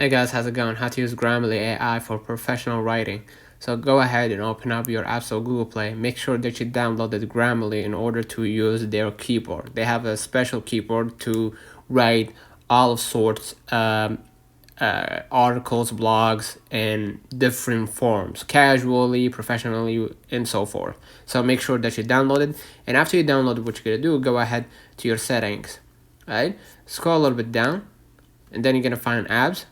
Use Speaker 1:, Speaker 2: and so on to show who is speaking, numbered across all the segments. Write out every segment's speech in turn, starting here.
Speaker 1: Hey guys, how's it going? How to use Grammarly AI for professional writing. So go ahead and open up your App Store Google Play. Make sure that you downloaded Grammarly in order to use their keyboard. They have a special keyboard to write all sorts articles, blogs, and different forms, casually, professionally, and so forth. So make sure that you download it. And after you download it, what you're gonna do, go ahead to your settings, right? Scroll a little bit down, and then you're gonna find apps.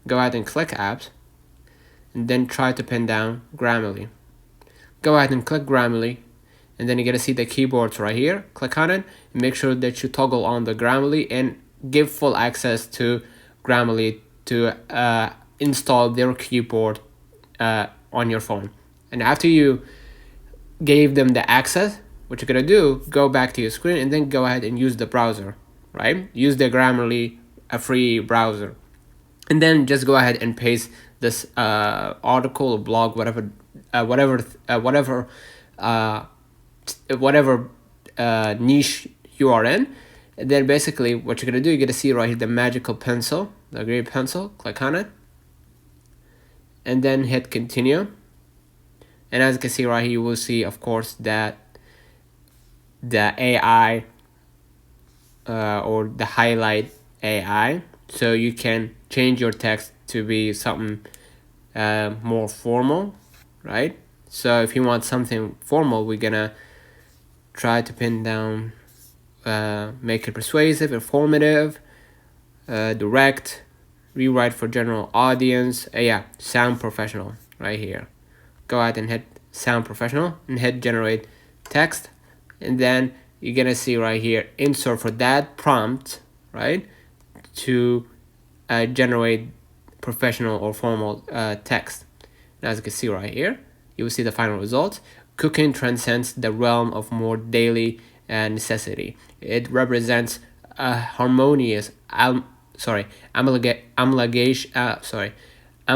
Speaker 1: Go ahead and click apps, and then try to pin down Grammarly. Go ahead and click Grammarly, and then you're gonna see the keyboards right here. Click on it, and make sure that you toggle on the Grammarly and give full access to Grammarly to install their keyboard on your phone. And after you gave them the access, what you're gonna do, go back to your screen and then go ahead and use the browser, right? Use the Grammarly, a free browser. And then just go ahead and paste this article or blog, whatever niche you are in. And then basically what you're gonna do, you're gonna see right here the magical pencil, the green pencil. Click on it, and then hit continue. And as you can see right here, you will see, of course, that the AI or the highlight AI. So you can change your text to be something more formal, right? So if you want something formal, we're gonna try to pin down, make it persuasive, informative, direct, rewrite for general audience. Yeah, sound professional right here. Go ahead and hit sound professional and hit generate text, and then you're gonna see right here insert for that prompt, right, to generate professional or formal text. And as you can see right here, you will see the final result. Cooking transcends the realm of more daily necessity. It represents a harmonious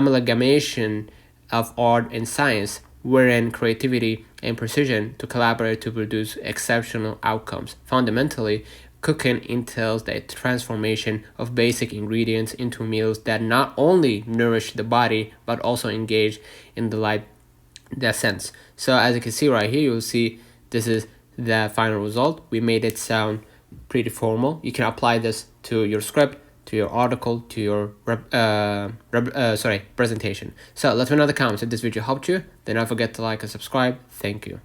Speaker 1: amalgamation of art and science, wherein creativity and precision to collaborate to produce exceptional outcomes. Fundamentally, cooking entails the transformation of basic ingredients into meals that not only nourish the body but also engage in the sense. So as you can see right here, you'll see this is the final result. We made it sound pretty formal. You can apply this to your script, to your article, to your presentation. So let me know in the comments if this video helped you. Then don't forget to like and subscribe. Thank you.